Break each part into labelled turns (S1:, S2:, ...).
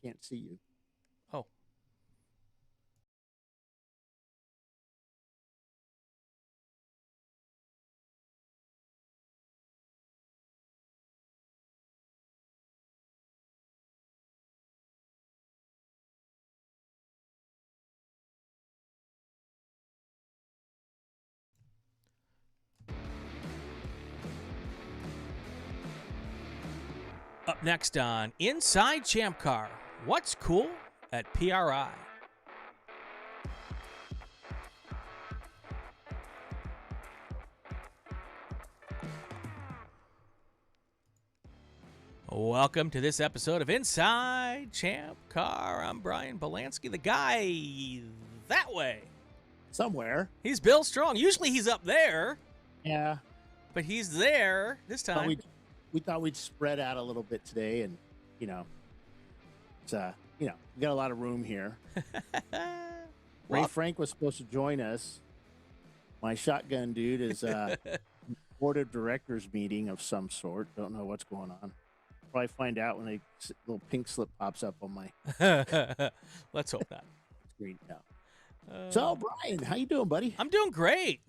S1: can't see you.
S2: Oh. Up next on Inside ChampCar, what's cool at PRI? Welcome to this episode of Inside ChampCar. I'm Brian Bielanski, the guy that way.
S1: Somewhere.
S2: He's Bill Strong. Usually he's up there.
S1: Yeah.
S2: But he's there this time.
S1: We thought we'd spread out a little bit today, and it's we got a lot of room here. Ray Frank was supposed to join us. My shotgun dude is board of directors meeting of some sort. Don't know what's going on. Probably find out when a little pink slip pops up on my
S2: Let's hope not.
S1: screen now. So Brian, how you doing, buddy?
S2: I'm doing great.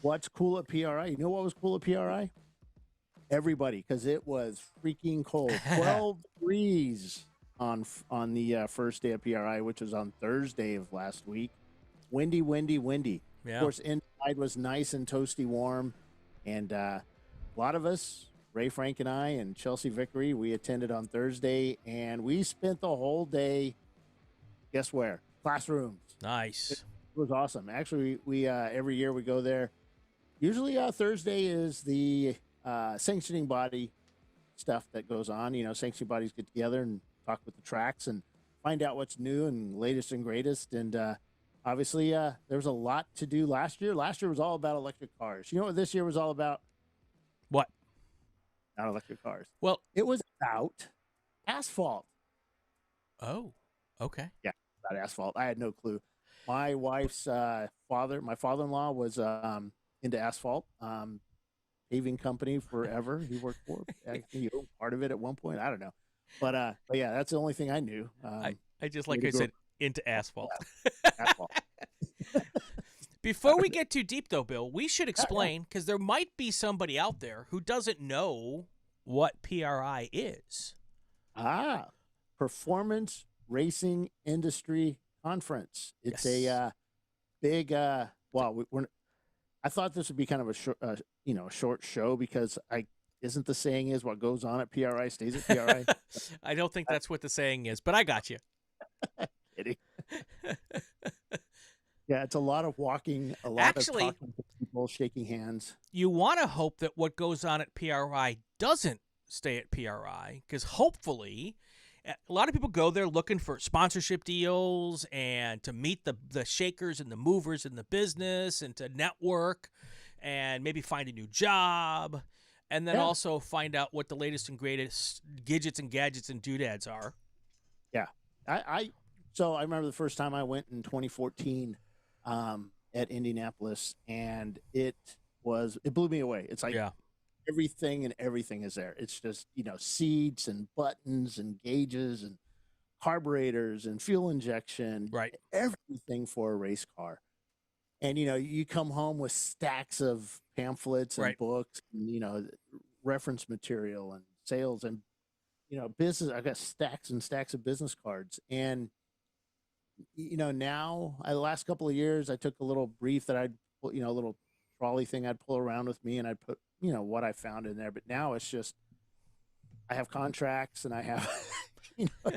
S1: What's cool at PRI? You know what was cool at PRI? Everybody, because it was freaking cold. 12 degrees on the first day of PRI, which was on Thursday of last week. Windy.
S2: Yeah.
S1: Of course, inside was nice and toasty warm. And a lot of us, Ray Frank and I and Chelsea Vickery, we attended on Thursday, and we spent the whole day, guess where? Classrooms.
S2: Nice.
S1: It was awesome. Actually, we every year we go there. Usually Thursday is the sanctioning body stuff that goes on. Sanctioning bodies get together and talk with the tracks and find out what's new and latest and greatest. And obviously, there was a lot to do last year. Last year was all about electric cars. You know what this year was all about?
S2: What?
S1: Not electric cars.
S2: Well,
S1: it was about asphalt.
S2: Oh, okay.
S1: Yeah, about asphalt. I had no clue. My wife's my father-in-law was into asphalt. Paving company forever. He worked for. I think he owned part of it at one point. I don't know, but yeah, that's the only thing I knew.
S2: I just like I said, into asphalt.
S1: Asphalt.
S2: Before we get too deep, though, Bill, we should explain, because there might be somebody out there who doesn't know what PRI is.
S1: Performance Racing Industry Conference. It's a big. I thought this would be kind of a short show, because isn't the saying is what goes on at PRI stays at PRI?
S2: I don't think that's what the saying is, but I got you.
S1: Kidding. Yeah, it's a lot of walking, a lot of talking to people, shaking hands.
S2: You want to hope that what goes on at PRI doesn't stay at PRI, because hopefully a lot of people go there looking for sponsorship deals and to meet the shakers and the movers in the business and to network and maybe find a new job, and then also find out what the latest and greatest gadgets and doodads are.
S1: Yeah. So I remember the first time I went in 2014 at Indianapolis, and it blew me away. It's like everything is there. It's just, seats and buttons and gauges and carburetors and fuel injection,
S2: right?
S1: Everything for a race car. And, you come home with stacks of pamphlets and books, and, reference material and sales and, business. I got stacks and stacks of business cards. And, now the last couple of years, I took a little brief that I'd, a little trolley thing I'd pull around with me, and I'd put, what I found in there. But now it's just, I have contracts and I have,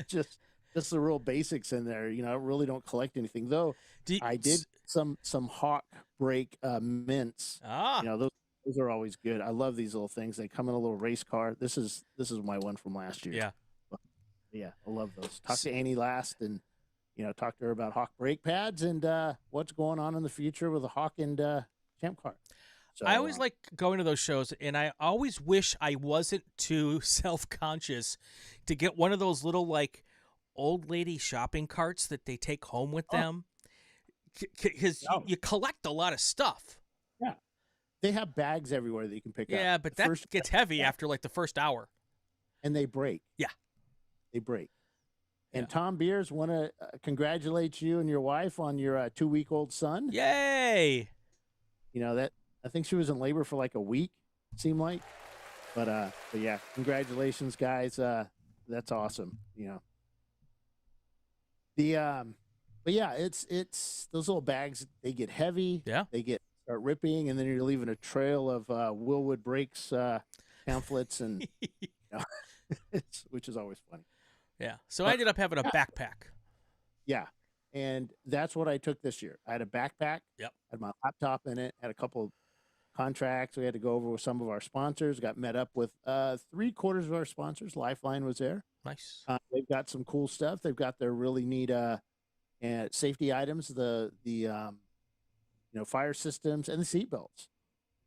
S1: just the real basics in there. I really don't collect anything, though. I did some Hawk brake mints. Those are always good. I love these little things. They come in a little race car. This is my one from last year.
S2: Yeah.
S1: Yeah, I love those. Talked to Annie last, and talk to her about Hawk brake pads and what's going on in the future with the Hawk and ChampCar. So,
S2: I always like going to those shows, and I always wish I wasn't too self-conscious to get one of those little, old lady shopping carts that they take home with them, because you collect a lot of stuff.
S1: Yeah. They have bags everywhere that you can pick up.
S2: Yeah, but that gets heavy after, the first hour.
S1: And they break.
S2: Yeah.
S1: They break. And
S2: Yeah.
S1: Tom Beers, want to congratulate you and your wife on your 2-week-old son.
S2: Yay!
S1: You know that I think she was in labor for like a week, seemed like. But yeah, congratulations, guys. That's awesome. You know the but yeah, it's those little bags. They get heavy.
S2: Yeah.
S1: They start ripping, and then you're leaving a trail of Willwood brakes pamphlets, and you know, which is always funny.
S2: Yeah. So I
S1: But
S2: ended up having a
S1: yeah,
S2: backpack.
S1: yeah, and that's what I took this year. I had a backpack.
S2: Yep.
S1: Had my laptop in it. Had a couple contracts we had to go over with some of our sponsors. Got met up with 3/4 of our sponsors. Lifeline was there.
S2: Nice.
S1: They've got some cool stuff. They've got their really neat and safety items, fire systems and the seatbelts.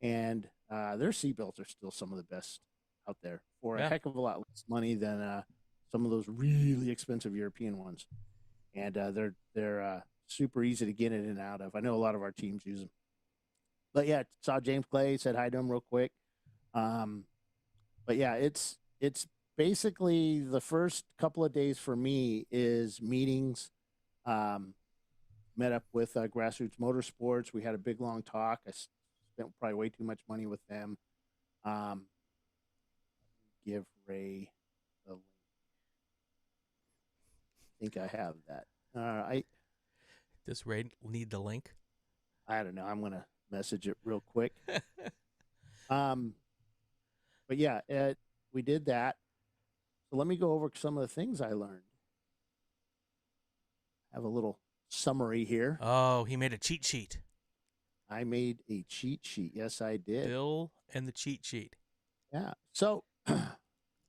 S1: And their seatbelts are still some of the best out there for a heck of a lot less money than some of those really expensive European ones. And they're super easy to get in and out of. I know a lot of our teams use them. But yeah, saw James Clay, said hi to him real quick. But yeah, it's basically the first couple of days for me is meetings. Met up with Grassroots Motorsports. We had a big long talk. I spent probably way too much money with them. Give Ray the link. I think I have that.
S2: Does Ray need the link?
S1: I don't know. I'm gonna message it real quick. But yeah, we did that. So let me go over some of the things I learned. Have a little summary here.
S2: Oh, he made a cheat sheet.
S1: I made a cheat sheet. Yes, I did.
S2: Bill and the cheat sheet.
S1: Yeah. So,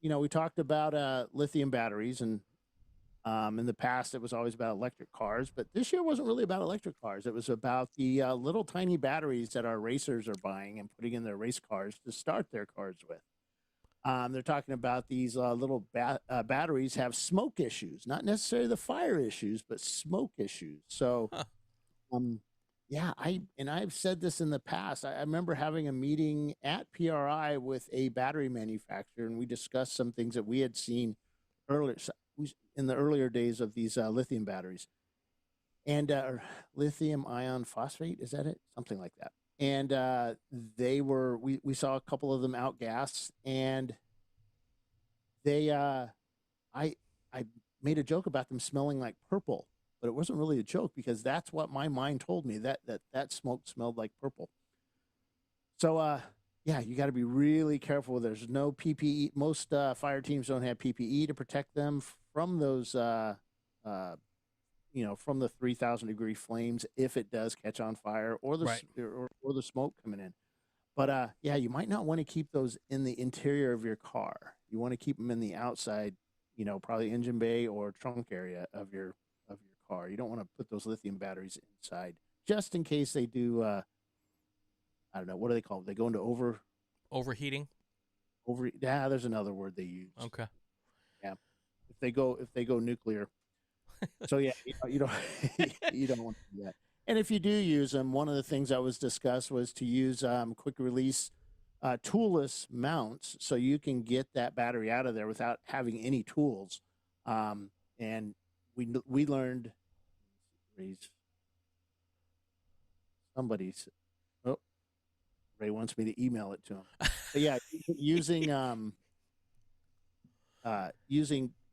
S1: we talked about lithium batteries, and in the past it was always about electric cars, but this year wasn't really about electric cars. It was about the little tiny batteries that our racers are buying and putting in their race cars to start their cars with. They're talking about these little batteries have smoke issues, not necessarily the fire issues, but smoke issues. So, yeah, I've said this in the past. I remember having a meeting at PRI with a battery manufacturer, and we discussed some things that we had seen earlier in the earlier days of these lithium batteries, and lithium ion phosphate. Is that it? Something like that. And we saw a couple of them outgas, and I made a joke about them smelling like purple, but it wasn't really a joke because that's what my mind told me, that smoke smelled like purple. So yeah, you got to be really careful. There's no PPE. Most fire teams don't have PPE to protect them from those from the 3,000 degree flames if it does catch on fire or the smoke coming in. But yeah, you might not want to keep those in the interior of your car. You want to keep them in the outside, probably engine bay or trunk area of your car. You don't want to put those lithium batteries inside, just in case they do. I don't know, what do they call it? They go into
S2: overheating.
S1: Yeah, there's another word they use.
S2: Okay.
S1: Yeah, if they go nuclear. So yeah, you don't you don't want to do that. And if you do use them, one of the things that was discussed was to use quick release toolless mounts, so you can get that battery out of there without having any tools. And we learned. Somebody's. Oh, Ray wants me to email it to him. But yeah, using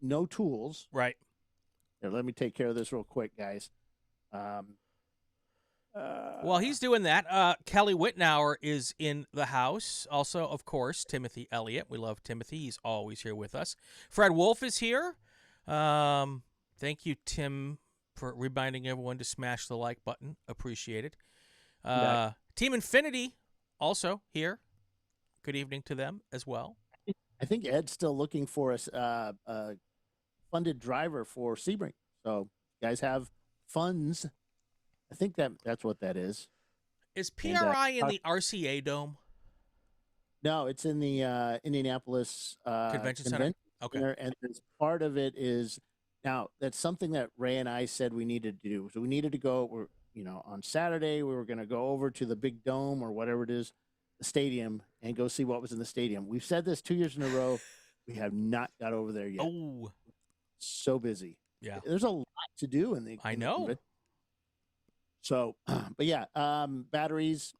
S1: no tools.
S2: Right.
S1: Here, let me take care of this real quick, guys.
S2: While he's doing that, Kelly Whitnauer is in the house. Also, of course, Timothy Elliott. We love Timothy. He's always here with us. Fred Wolf is here. Thank you, Tim, for reminding everyone to smash the like button. Appreciate it. Team Infinity also here. Good evening to them as well.
S1: I think Ed's still looking for a funded driver for Sebring. So, you guys have funds. I think that's what that is.
S2: Is PRI in the RCA Dome?
S1: No, it's in the Indianapolis
S2: Convention Center. Okay.
S1: And part of it is now that's something that Ray and I said we needed to do. So we needed to go. On Saturday we were going to go over to the big dome or whatever it is, the stadium, and go see what was in the stadium. We've said this 2 years in a row. We have not got over there yet.
S2: Oh,
S1: so busy.
S2: Yeah.
S1: there's a lot to do in the
S2: I know.
S1: convention. So, but yeah, batteries.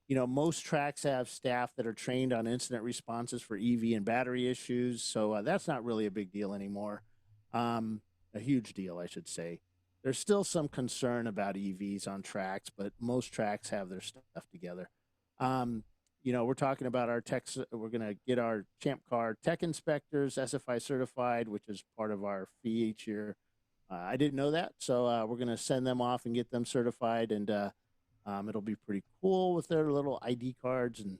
S1: Most tracks have staff that are trained on incident responses for EV and battery issues. So that's not really a big deal anymore. A huge deal, I should say. There's still some concern about EVs on tracks, but most tracks have their stuff together. We're talking about our techs. We're going to get our ChampCar tech inspectors SFI certified, which is part of our fee each year. I didn't know that, so we're going to send them off and get them certified, and it'll be pretty cool with their little ID cards and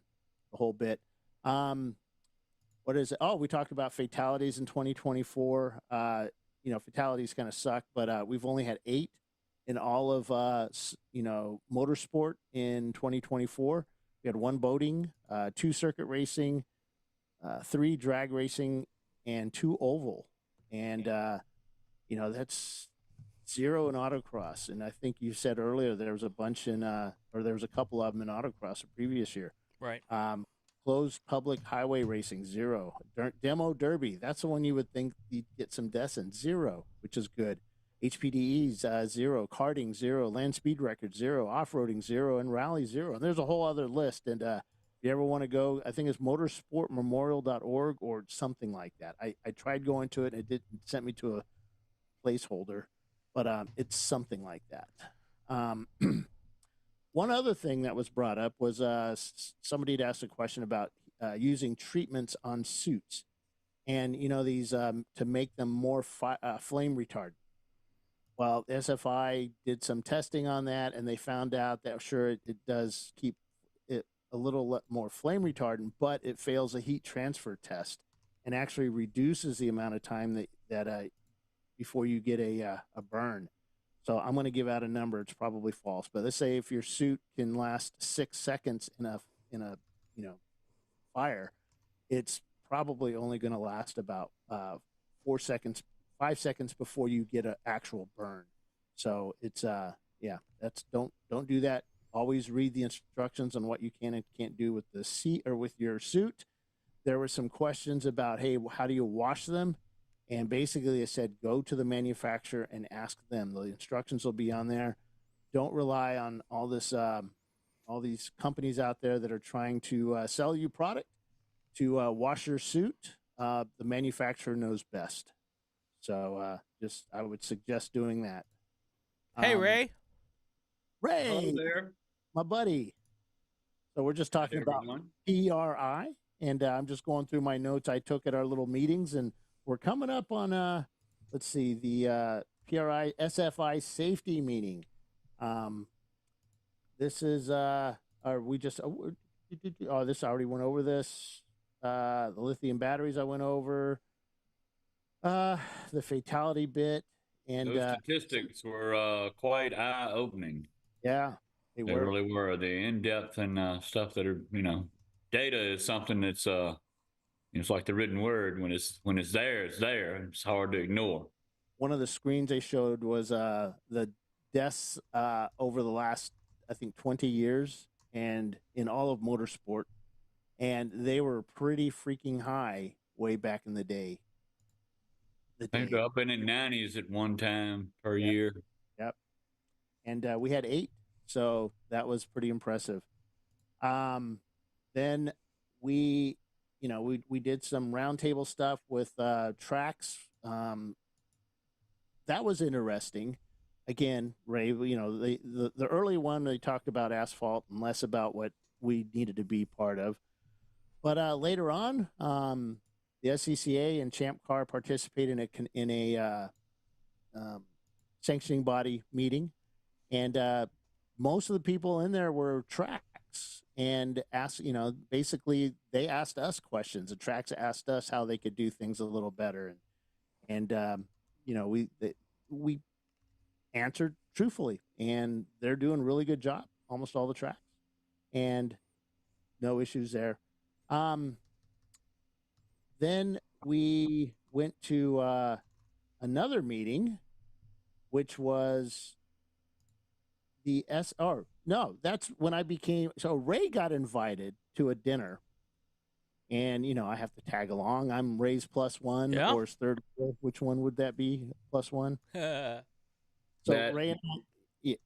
S1: the whole bit. What is it? Oh, we talked about fatalities in 2024. Fatalities kind of suck, but we've only had 8 in all of motorsport in 2024. We had 1 boating, 2 circuit racing, 3 drag racing, and 2 oval. And that's 0 in autocross. And I think you said earlier there was a bunch or there was a couple of them in autocross the previous year.
S2: Right.
S1: Closed public highway racing, 0. Demo derby, that's the one you would think you'd get some deaths in, 0, which is good. HPDEs, 0. Karting, 0. Land speed record, 0. Off-roading, 0. And rally, 0. And there's a whole other list. And if you ever want to go, I think it's motorsportmemorial.org or something like that. I tried going to it, and it sent me to a placeholder, but it's something like that. One other thing that was brought up was somebody had asked a question about using treatments on suits, and these to make them more flame retardant. Well, SFI did some testing on that, and they found out that sure it does keep it a little more flame retardant, but it fails a heat transfer test and actually reduces the amount of time that before you get a burn. So I'm going to give out a number. It's probably false, but let's say if your suit can last 6 seconds in a fire, it's probably only going to last about 4 seconds, 5 seconds before you get an actual burn. So it's that's don't do that. Always read the instructions on what you can and can't do with the seat or with your suit. There were some questions about, hey, how do you wash them? And basically, I said, go to the manufacturer and ask them. The instructions will be on there. Don't rely on all these companies out there that are trying to sell you product to wash your suit. The manufacturer knows best. So I would suggest doing that.
S2: Hey, Ray.
S1: Ray,
S3: hello there,
S1: my buddy. So we're just talking about PRI, and I'm just going through my notes I took at our little meetings, and we're coming up on let's see, the PRI SFI safety meeting. This is this I already went over this. The lithium batteries I went over. The fatality bit, and
S3: those statistics were quite eye-opening.
S1: Yeah,
S3: they really were. The in-depth and stuff that are, data is something that's it's like the written word. When it's there, it's there. It's hard to ignore.
S1: One of the screens they showed was the deaths over the last, I think, 20 years and in all of motorsport, and they were pretty freaking high way back in the day.
S3: I think up in the 90s at one time per year.
S1: Yep. And we had 8, so that was pretty impressive. Then we did some roundtable stuff with tracks. That was interesting. Again, Ray, the early one, they talked about asphalt and less about what we needed to be part of. But later on, the SCCA and ChampCar participated in a sanctioning body meeting, and most of the people in there were tracks and asked, basically they asked us questions. The tracks asked us how they could do things a little better, and we answered truthfully, and they're doing a really good job. Almost all the tracks, and no issues there. Then we went to another meeting, which was the SR. No, that's when I became. So Ray got invited to a dinner, and I have to tag along. I'm Ray's +1
S2: Yeah.
S1: or is third wheel. Which one would that be? +1. So
S3: That
S1: Ray and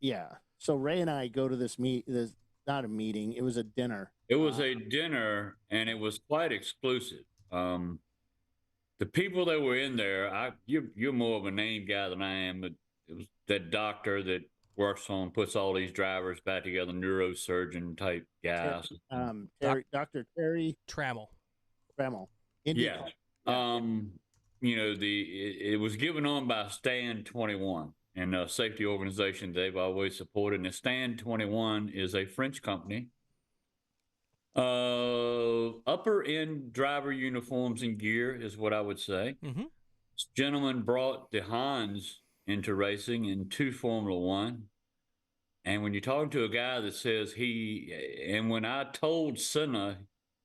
S1: yeah. So Ray and I go to this not a meeting. It was a dinner.
S3: it was a dinner, and it was quite exclusive. The people that were in there, you're more of a name guy than I am, but it was that doctor that works on puts all these drivers back together, neurosurgeon type guys.
S1: Dr. Terry
S2: Trammell.
S1: Trammell.
S3: Yeah. It was given on by Stand 21 and a safety organization they've always supported. And Stand 21 is a French company. Upper end driver uniforms and gear is what I would say.
S2: Mm-hmm.
S3: This gentleman brought the Hans into racing in 2 Formula One. And when you're talking to a guy that says and when I told Senna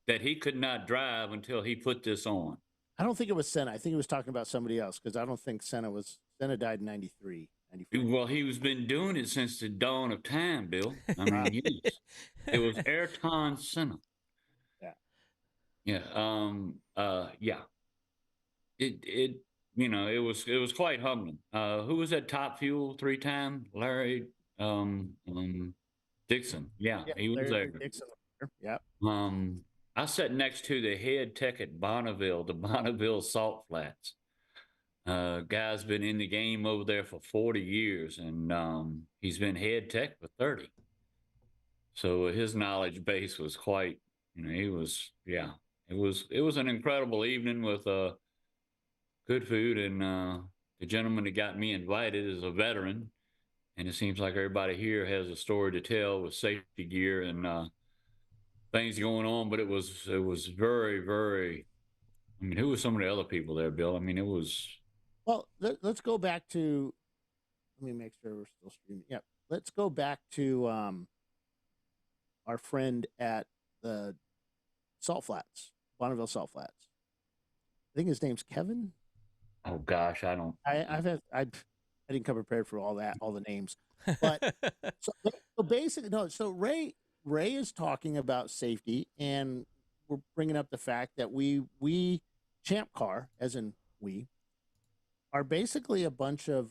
S3: that he could not drive until he put this on.
S1: I don't think it was Senna. I think he was talking about somebody else because I don't think Senna died in 93, 94.
S3: Well, he was been doing it since the dawn of time, Bill. I mean, it was Ayrton Senna.
S1: Yeah.
S3: Yeah. Yeah. It was quite humbling. Who was that Top Fuel 3-time? Larry Dixon. Yeah, he was there.
S1: Dixon. Yeah.
S3: I sat next to the head tech at Bonneville, the Bonneville Salt Flats. Guy's been in the game over there for 40 years, and he's been head tech for 30. So his knowledge base was quite, it was an incredible evening with good food, and the gentleman that got me invited is a veteran, and it seems like everybody here has a story to tell with safety gear and things going on. But it was very, very. I mean, who were some of the other people there, Bill? I mean, it was.
S1: Well, let's go back to. Let me make sure we're still streaming. Yeah, let's go back to our friend at the Salt Flats, Bonneville Salt Flats. I think his name's Kevin.
S3: Oh gosh, I don't.
S1: I didn't come prepared for all the names, but so basically no. So Ray is talking about safety, and we're bringing up the fact that we ChampCar, as in we, are basically a bunch of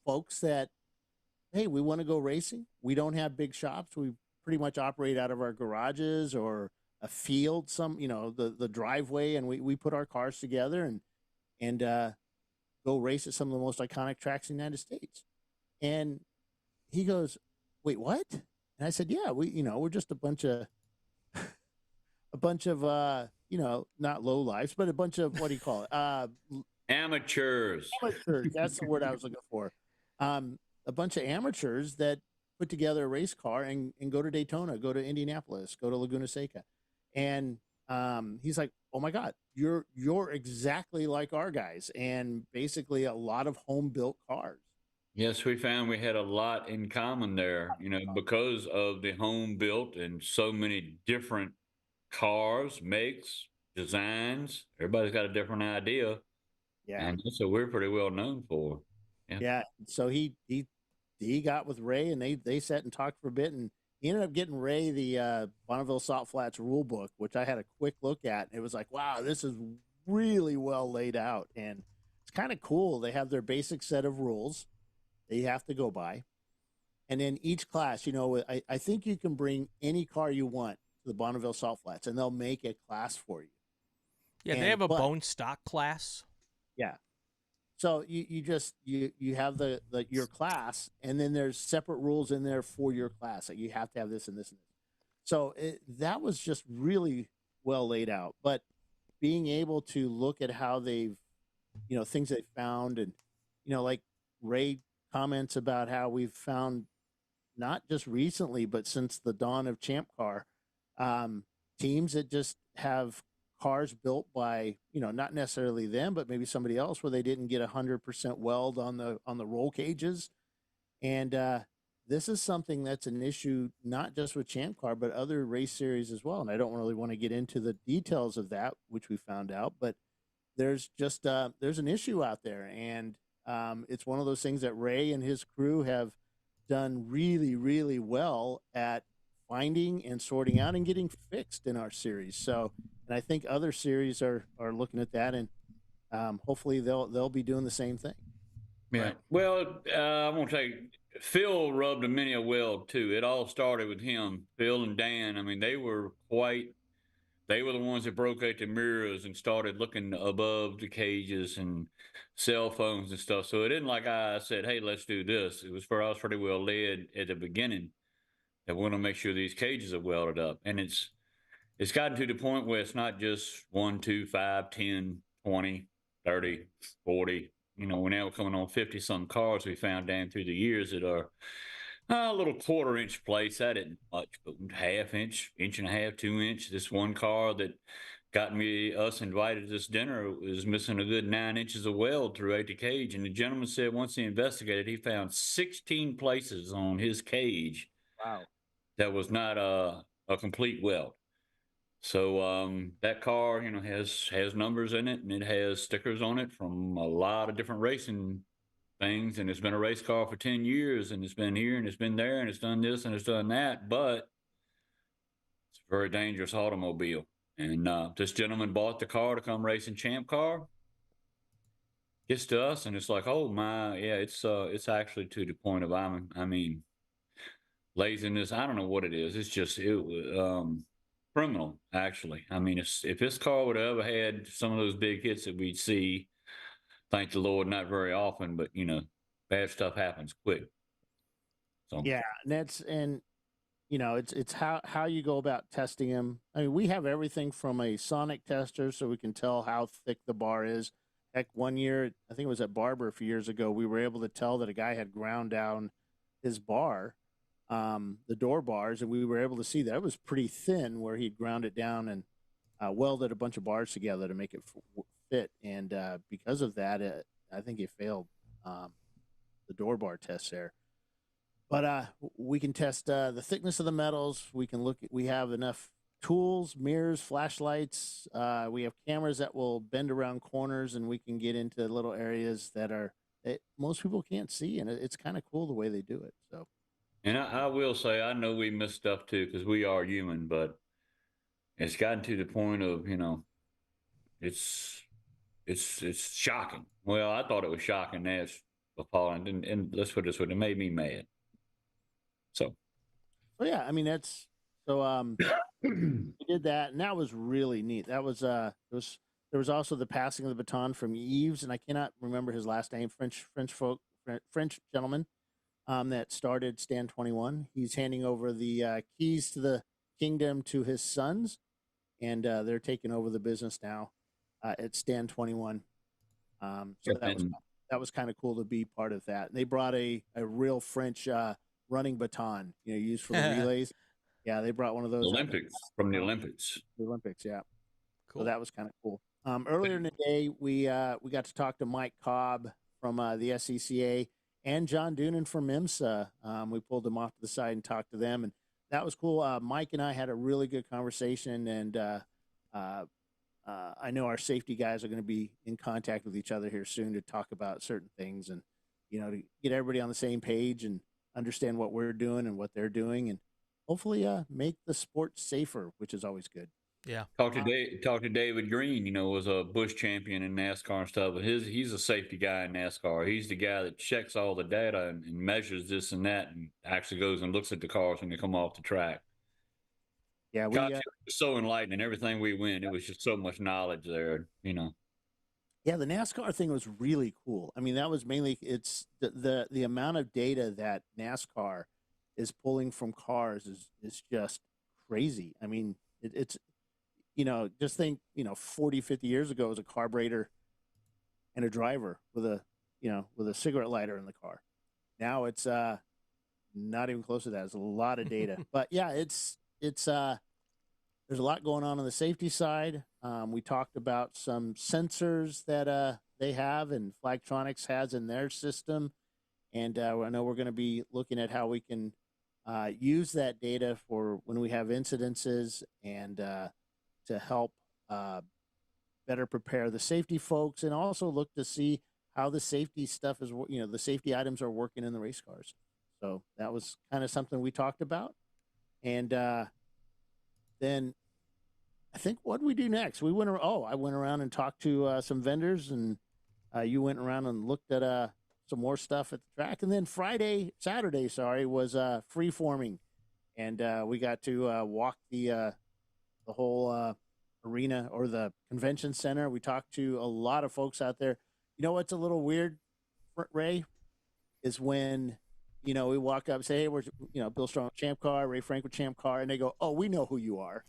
S1: folks that, hey, we want to go racing. We don't have big shops. We pretty much operate out of our garages or a field, the driveway, and we put our cars together and go race at some of the most iconic tracks in the United States. And he goes, wait, what? And I said, yeah, we're just a bunch of not low lives, but a bunch of, what do you call it?
S3: Amateurs.
S1: Amateurs. That's the word I was looking for. A bunch of amateurs that put together a race car and go to Daytona, go to Indianapolis, go to Laguna Seca. And he's like, oh my God, you're exactly like our guys, and basically a lot of home built cars.
S3: Yes, we found we had a lot in common there, because of the home built and so many different cars, makes, designs. Everybody's got a different idea.
S1: Yeah.
S3: And that's what we're pretty well known for. Yeah.
S1: Yeah. So he got with Ray, and they sat and talked for a bit, and he ended up getting Ray the Bonneville Salt Flats rule book, which I had a quick look at. It was like, wow, this is really well laid out, and it's kind of cool. They have their basic set of rules that you have to go by, and then each class, I think you can bring any car you want to the Bonneville Salt Flats, and they'll make a class for you.
S2: Yeah, they have a bone stock class.
S1: Yeah. So you have your class, and then there's separate rules in there for your class. Like you have to have this and this and this. So that was just really well laid out. But being able to look at how they've, things they found, and like Ray comments about how we've found, not just recently, but since the dawn of ChampCar, teams that just have cars built by, not necessarily them, but maybe somebody else, where they didn't get 100% weld on the roll cages. And this is something that's an issue, not just with ChampCar, but other race series as well. And I don't really want to get into the details of that, which we found out, but there's just, there's an issue out there. And it's one of those things that Ray and his crew have done really, really well at finding and sorting out and getting fixed in our series. So And I think other series are looking at that, and hopefully they'll be doing the same thing.
S3: Yeah.
S2: Right.
S3: Well, I'm gonna take Phil rubbed a many a weld too. It all started with him, Phil and Dan. I mean, they were the ones that broke out the mirrors and started looking above the cages and cell phones and stuff. So it isn't like I said, "Hey, let's do this." It was for us pretty well led at the beginning that we want to make sure these cages are welded up, and it's gotten to the point where it's not just 1, 2, 5, 10, 20, 30, 40. We're now coming on 50 some cars we found down through the years that are a little quarter-inch plates. That isn't much, but half inch, inch and a half, 2 inch. This one car that got us invited to this dinner was missing a good 9 inches of weld throughout the cage. And the gentleman said once he investigated, he found 16 places on his cage
S1: Wow.
S3: that was not a complete weld. So that car, has numbers in it, and it has stickers on it from a lot of different racing things. And it's been a race car for 10 years, and it's been here, and it's been there, and it's done this, and it's done that. But it's a very dangerous automobile. And this gentleman bought the car to come racing ChampCar. Gets to us, and it's like, oh my, yeah, it's actually to the point of laziness. I don't know what it is. It's just criminal, actually. I mean, if this car would have ever had some of those big hits that we'd see, thank the Lord, not very often, but bad stuff happens quick. So
S1: Yeah, and it's how you go about testing them. I mean, we have everything from a sonic tester, so we can tell how thick the bar is. Heck, one year, I think it was at Barber a few years ago, we were able to tell that a guy had ground down his bar, the door bars, and we were able to see that it was pretty thin where he'd ground it down and welded a bunch of bars together to make it fit. And because of that, I think it failed the door bar test there. But we can test the thickness of the metals. We can look. We have enough tools, mirrors, flashlights. We have cameras that will bend around corners, and we can get into little areas that most people can't see. And it's kind of cool the way they do it. So,
S3: and I will say, I know we miss stuff too because we are human, but it's gotten to the point of it's it's shocking. Well, I thought it was shocking. Now it's appalling, and let's put it this way, it made me mad. So
S1: yeah, I mean that's so. We did that, and that was really neat. That was there was also the passing of the baton from Yves, and I cannot remember his last name. French gentleman that started Stand 21. He's handing over the keys to the kingdom to his sons, and they're taking over the business now at Stand 21. So that was kind of cool to be part of that. And they brought a real French running baton, used for the relays. Yeah, they brought one of those
S3: from the Olympics.
S1: The Olympics, yeah.
S2: Cool.
S1: So that was kind of cool. Earlier in the day, we got to talk to Mike Cobb from the SCCA and John Doonan from IMSA. We pulled them off to the side and talked to them, and that was cool. Mike and I had a really good conversation, and I know our safety guys are going to be in contact with each other here soon to talk about certain things and, to get everybody on the same page and understand what we're doing and what they're doing, and hopefully make the sport safer, which is always good.
S2: Yeah.
S3: Talk to David Green, was a Busch champion in NASCAR and stuff. But he's a safety guy in NASCAR. He's the guy that checks all the data and measures this and that, and actually goes and looks at the cars when they come off the track.
S1: Yeah,
S3: it was so enlightening. Everything we went, it was just so much knowledge there.
S1: Yeah, the NASCAR thing was really cool. I mean, that was mainly it's the amount of data that NASCAR is pulling from cars is just crazy. I mean, it's just think 40, 50 years ago, it was a carburetor and a driver with a cigarette lighter in the car. Now it's not even close to that. It's a lot of data. But yeah, it's there's a lot going on the safety side. We talked about some sensors that they have and Flagtronics has in their system. And I know we're going to be looking at how we can use that data for when we have incidences and to help better prepare the safety folks, and also look to see how the safety stuff is, the safety items are working in the race cars. So that was kind of something we talked about. And then I think what did we do next? We went. I went around and talked to some vendors, and you went around and looked at some more stuff at the track. And then Saturday, was free forming, and we got to walk the whole arena or the convention center. We talked to a lot of folks out there. You know what's a little weird, Ray, is when we walk up and say, "Hey, we're Bill Strong with ChampCar, Ray Frank with ChampCar," and they go, "Oh, we know who you are."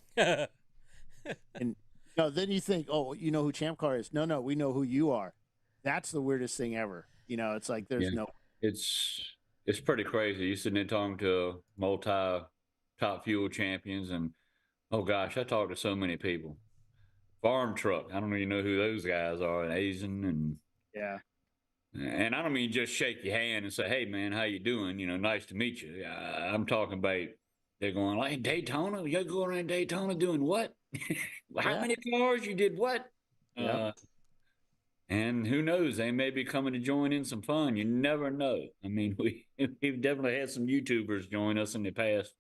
S1: And then you think, "Oh, you know who ChampCar is?" No, we know who you are. That's the weirdest thing ever. It's like there's no.
S3: It's pretty crazy. You're sitting there talking to multi-top fuel champions, and oh gosh, I talked to so many people. Farm truck. I don't even know who those guys are. An Asian and
S1: yeah.
S3: And I don't mean just shake your hand and say, "Hey man, how you doing? Nice to meet you." I'm talking about they're going like Daytona. You're going around Daytona doing what? How many cars? You did what?
S1: Yeah.
S3: And who knows? They may be coming to join in some fun. You never know. I mean, we've definitely had some YouTubers join us in the past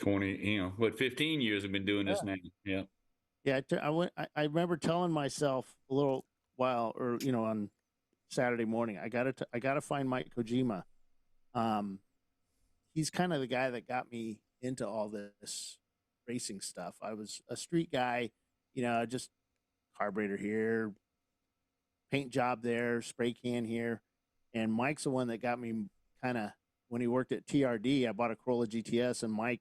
S3: 20, 15 years have been doing this now. Yeah.
S1: Yeah. I remember telling myself a little while, or on Saturday morning, I gotta find Mike Kojima. He's kind of the guy that got me into all this racing stuff. I was a street guy, just carburetor here, paint job there, spray can here, and Mike's the one that got me kind of when he worked at TRD. I bought a Corolla GTS, and Mike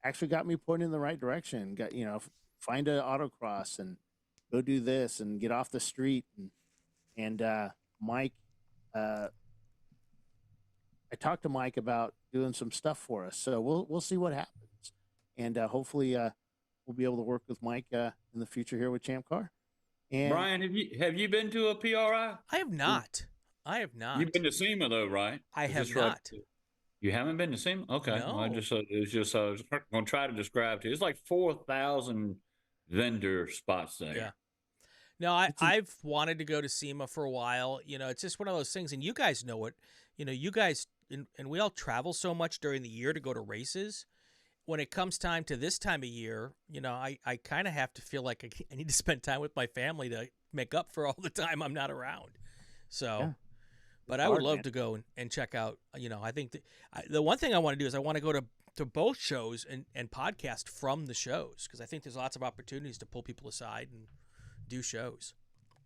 S1: actually got me pointed in the right direction. Got find an autocross and go do this and get off the street and Mike, I talked to Mike about doing some stuff for us, so we'll see what happens, and hopefully we'll be able to work with Mike in the future here with ChampCar. And
S3: Brian, have you been to a PRI?
S2: I have not.
S3: You've been to SEMA though, right?
S2: I have not.
S3: You haven't been to SEMA? Okay.
S2: No.
S3: Well, I was going to try to describe to you. It's like 4,000 vendor spots there.
S2: Yeah. No, I've wanted to go to SEMA for a while. It's just one of those things, and you guys know it. You guys, and we all travel so much during the year to go to races. When it comes time to this time of year, I kind of have to feel like I need to spend time with my family to make up for all the time I'm not around. So, yeah. But I would love to go and check out, I think the one thing I want to do is I want to go to both shows and podcast from the shows, because I think there's lots of opportunities to pull people aside and do shows.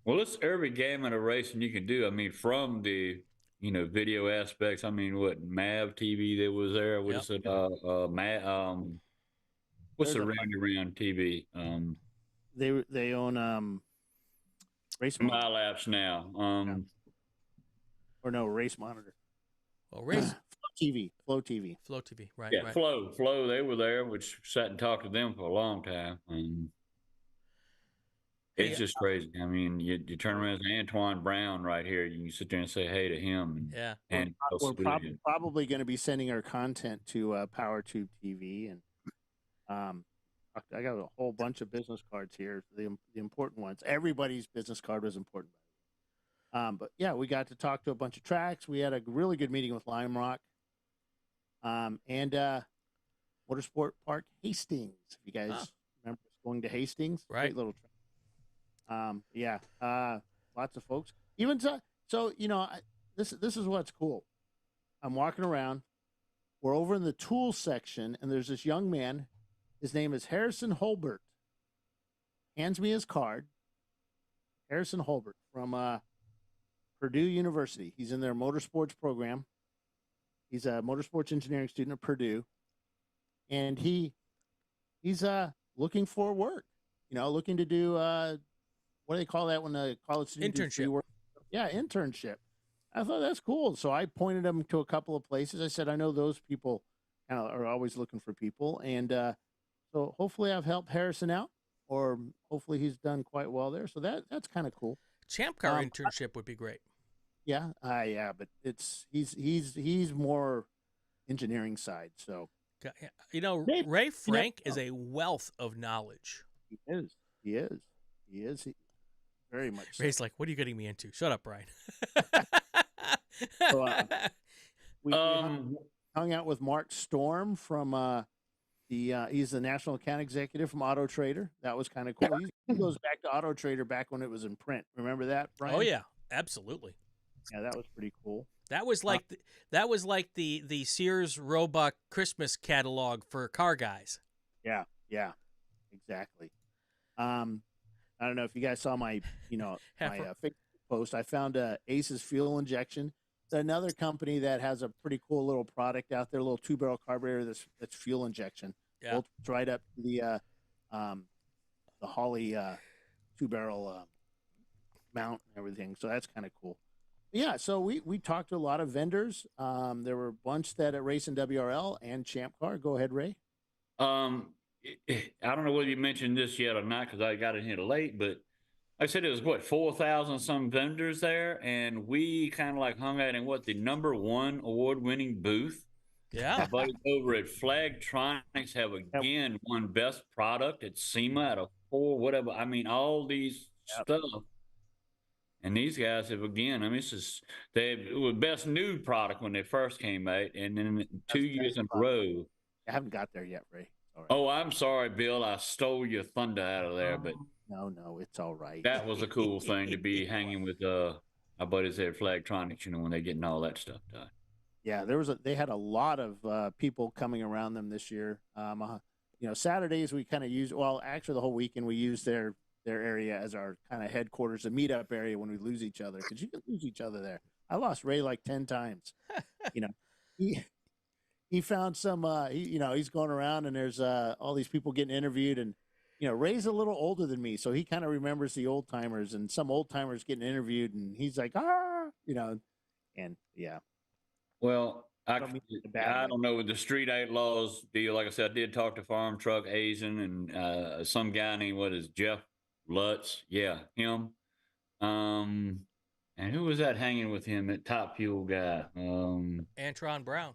S3: Well, it's every gamut of racing you can do. I mean, from the video aspects. I mean, what Mav TV that was there? What is it? What's the round TV?
S1: They own Race
S3: My Laps now.
S1: Or no, Race Monitor.
S2: Oh, Race
S1: Flow TV,
S2: right?
S3: Yeah,
S2: right.
S3: Flow. They were there, which sat and talked to them for a long time. It's just crazy. I mean, you turn around to Antoine Brown right here. You can sit there and say hey to him. And
S1: we're probably going to be sending our content to PowerTube TV, and I got a whole bunch of business cards here. The important ones. Everybody's business card was important. But yeah, we got to talk to a bunch of tracks. We had a really good meeting with Lime Rock, and Motorsport Park Hastings. If you guys remember going to Hastings,
S2: right?
S1: Great little track. Lots of folks. Even this is what's cool. I'm walking around. We're over in the tool section, and there's this young man. His name is Harrison Holbert. Hands me his card. Harrison Holbert from Purdue University. He's in their motorsports program. He's a motorsports engineering student at Purdue, and he's looking for work. Looking to do what do they call that when the college student
S2: internship?
S1: Work? Yeah, internship. I thought that's cool. So I pointed him to a couple of places. I said, I know those people are always looking for people. And so hopefully I've helped Harrison out, or hopefully he's done quite well there. So that's kind of cool.
S2: ChampCar internship would be great.
S1: Yeah. But he's more engineering side. So,
S2: Ray Frank is a wealth of knowledge.
S1: He is. Very much so.
S2: Ray's like, what are you getting me into? Shut up, Brian.
S1: So, we hung out with Mark Storm from He's the national account executive from Auto Trader. That was kind of cool. He goes back to Auto Trader back when it was in print. Remember that, Brian?
S2: Oh yeah, absolutely.
S1: Yeah, that was pretty cool.
S2: That was like the Sears Roebuck Christmas catalog for car guys.
S1: Yeah, exactly. I don't know if you guys saw my Facebook post. I found Ace's Fuel Injection. It's another company that has a pretty cool little product out there, a little 2-barrel carburetor that's fuel injection.
S2: Yeah.
S1: It's right up to the Holly 2-barrel mount and everything. So that's kind of cool. Yeah, so we talked to a lot of vendors. There were a bunch that at Race and WRL and ChampCar. Go ahead, Ray.
S3: I don't know whether you mentioned this yet or not because I got in here late, but I said it was what 4,000 some vendors there, and we kind of like hung out in the number one award-winning booth.
S2: Yeah.
S3: My buddies over at Flagtronics have again won best product at SEMA out of 4, whatever. I mean, all these stuff. And these guys have again. I mean, it was best new product when they first came out, and then 2 years in a row.
S1: I haven't got there yet, Ray.
S3: Right. Oh, I'm sorry, Bill. I stole your thunder out of there, but
S1: no, it's all right.
S3: That was a cool thing to be hanging with our buddies at Flagtronics. When they're getting all that stuff done.
S1: Yeah, they had a lot of people coming around them this year. Saturdays we kind of use. Well, actually, the whole weekend we used their area as our kind of headquarters, the meetup area when we lose each other, because you can lose each other there. I lost Ray like 10 times. He found some. He's going around and there's all these people getting interviewed, and Ray's a little older than me, so he kind of remembers the old timers and some old timers getting interviewed, and he's like, and yeah.
S3: Well, I don't know with the street outlaws deal. Like I said, I did talk to Farm Truck Asian and some guy named Jeff Lutz. Yeah, him. And who was that hanging with him? That Top Fuel guy.
S2: Antron Brown.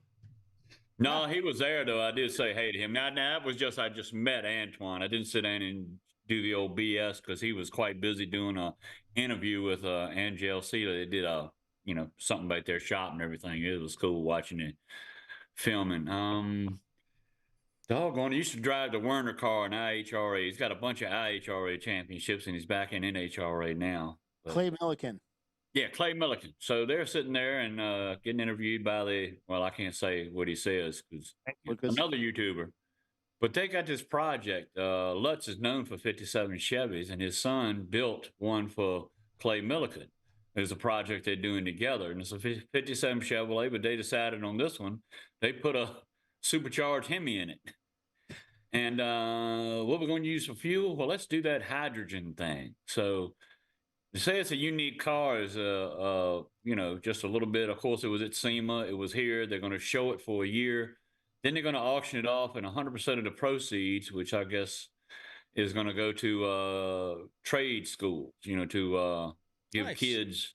S3: No, he was there though. I did say hey to him. Now that was just I just met Antoine. I didn't sit down and do the old BS because he was quite busy doing a interview with Angel Cedar. They did something about their shop and everything. It was cool watching it filming. Doggone, he used to drive the Werner car in IHRA. He's got a bunch of IHRA championships and he's back in NHRA now.
S1: But, Clay Milliken.
S3: Yeah, Clay Milliken. So they're sitting there and getting interviewed by I can't say what he says because another YouTuber. But they got this project. Lutz is known for 57 Chevys, and his son built one for Clay Milliken. There's a project they're doing together, and it's a 57 Chevrolet, but they decided on this one, they put a supercharged Hemi in it. And what we're going to use for fuel? Well, let's do that hydrogen thing. So to say it's a unique car is, just a little bit. Of course, it was at SEMA. It was here. They're going to show it for a year. Then they're going to auction it off, and 100% of the proceeds, which I guess is going to go to trade schools, to give kids,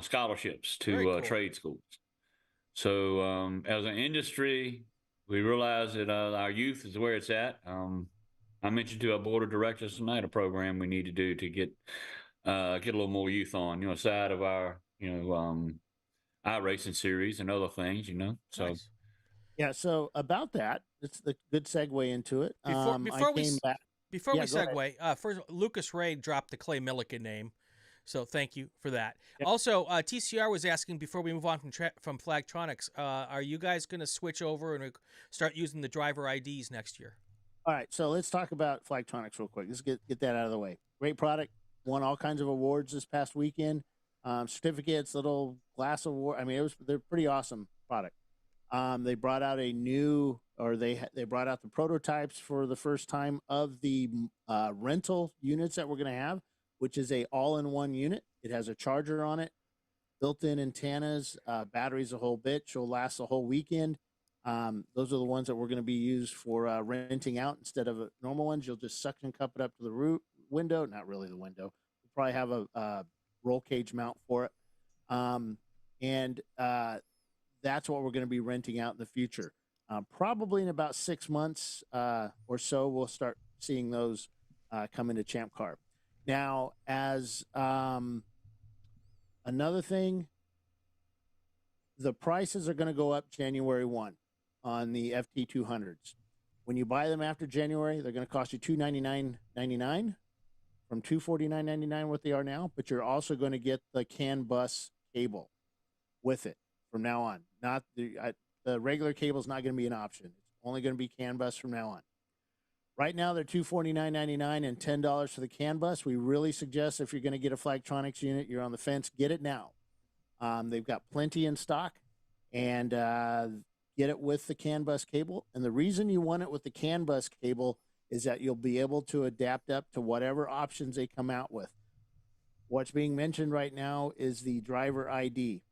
S3: scholarships to trade schools. So as an industry, we realize that our youth is where it's at. I mentioned to our board of directors tonight a program we need to do to get a little more youth on, aside of our, iRacing series and other things, So.
S2: Nice.
S1: Yeah, so about that, it's the good segue into it.
S2: Before we segue,
S1: ahead.
S2: First Lucas Ray dropped the Clay Milliken name, so thank you for that. Yep. Also, TCR was asking before we move on from Flagtronics, are you guys going to switch over and start using the driver IDs next year?
S1: All right, so let's talk about Flagtronics real quick. Let's get that out of the way. Great product, won all kinds of awards this past weekend, certificates, little glass award. I mean, they're pretty awesome product. They brought out they brought out the prototypes for the first time of the rental units that we're going to have, which is a all-in-one unit. It has a charger on it, built-in antennas, batteries a whole bit. She'll last the whole weekend. Those are the ones that we're going to be used for renting out instead of normal ones. You'll just suction cup it up to the window. Not really the window. We'll probably have a roll cage mount for it. That's what we're going to be renting out in the future. Probably in about 6 months or so, we'll start seeing those come into ChampCar. Now, as another thing, the prices are going to go up January 1 on the FT200s. When you buy them after January, they're going to cost you $299.99 from $249.99 what they are now. But you're also going to get the CAN bus cable with it from now on. Not the regular cable is not going to be an option. It's only going to be CAN bus from now on. Right now, they're $249.99 and $10 for the CAN bus. We really suggest if you're going to get a Flagtronics unit, you're on the fence, get it now. They've got plenty in stock, and get it with the CAN bus cable. And the reason you want it with the CAN bus cable is that you'll be able to adapt up to whatever options they come out with. What's being mentioned right now is the driver ID.